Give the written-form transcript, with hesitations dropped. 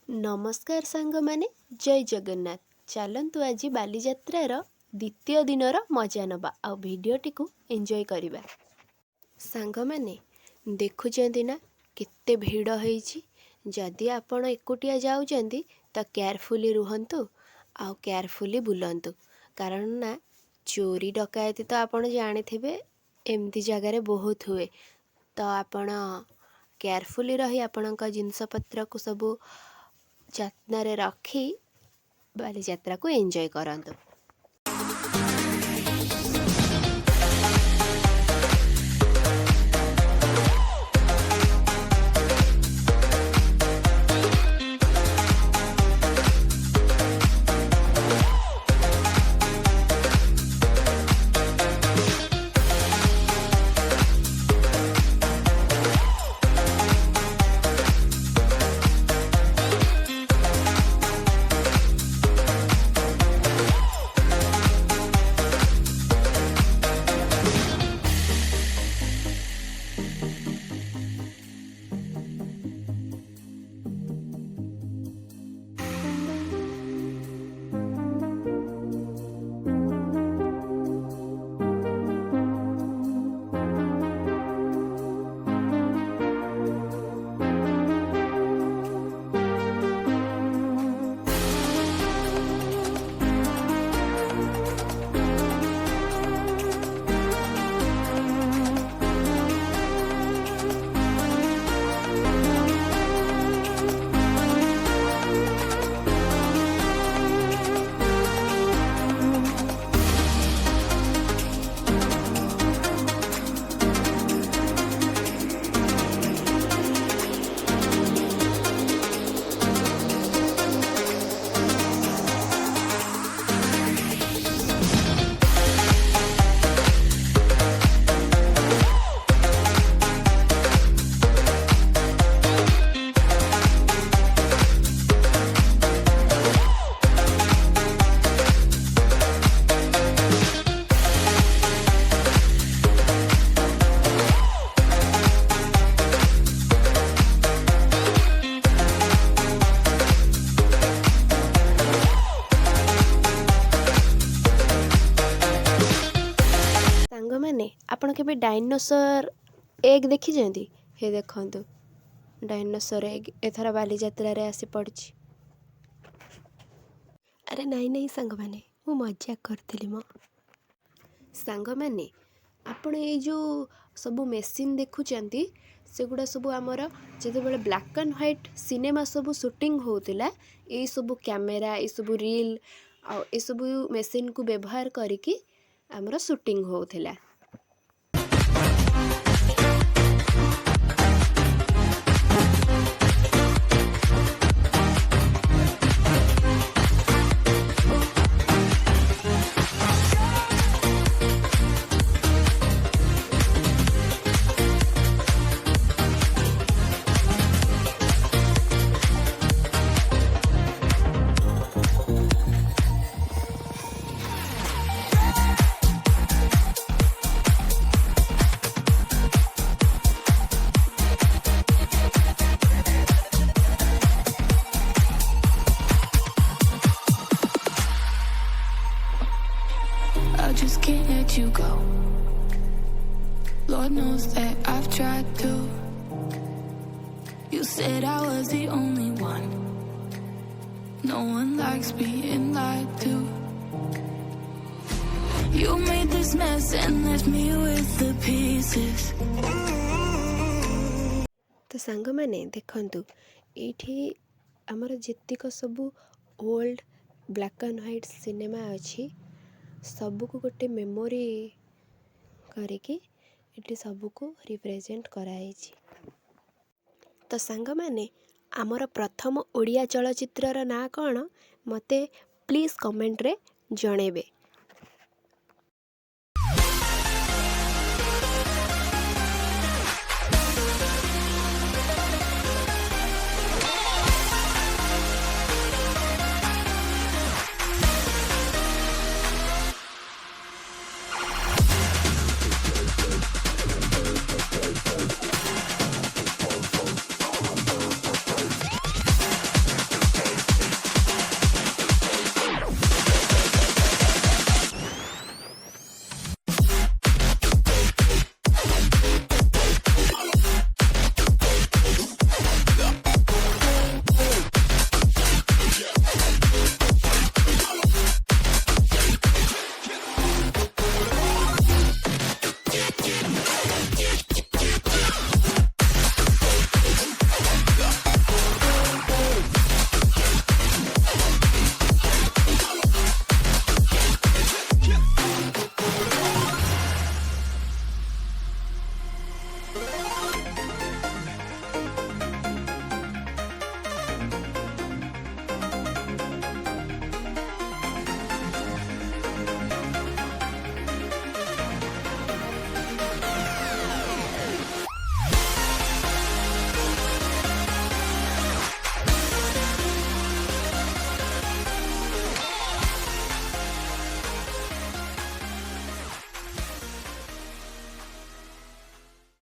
नमस्कार सांगमाने जय जगन्नाथ। चलतु आज बालीजात्रार द्वितीय दिनर मजा नवा आ भिडटी को एंजॉय करवा। सांगमाने देखुचंती ना केते भिड़ होईची। जदि आपण एकुटिया जाउचंती तो केयरफुली रुहंतु आ केयरफुली बुलंतु, कारण ना चोरी डकायती तो आपण जानिथिबे एमती जगार बहुत हुए। तो आपण केयरफुली रही आपणक जिनस पत्र को सबू जत्न रखी बालीजात्रा को एंजॉय करंतु। मैंने आपण के डायनोसर एग देखी जाती हे देखंतु डायनोसर एग एथरा बालीजात्रा रे आसी पड़ची। अरे नहीं नहीं सांग मैंने मु मजाक करथिली मो। सांग मैंने आपण ए जो सब मेसीन देखुचंती सेगुड़ा सब आमर जते बेले ब्लैक एंड व्हाइट सिनेमा सब शूटिंग होतिला ए सब कैमेरा ए सब रील आ ए सब मेसीन को व्यवहार करिकी आमर shooting होतिला। I just can't let you go. Lord knows that I've tried to. You said I was the only one. No one likes being lied to. You made this mess and left me with the pieces. तो सांग मैंने देखंतु एठी हमर जेतिक सबू old black and white cinema अच्छी सबको गोटे मेमोरी करिकी एटी सबको रिप्रेजेंट कराई। तो सांग मैंने आमर प्रथम ओडिया चलचित्रर ना कौन मते प्लीज कमेंट रे जणेबे।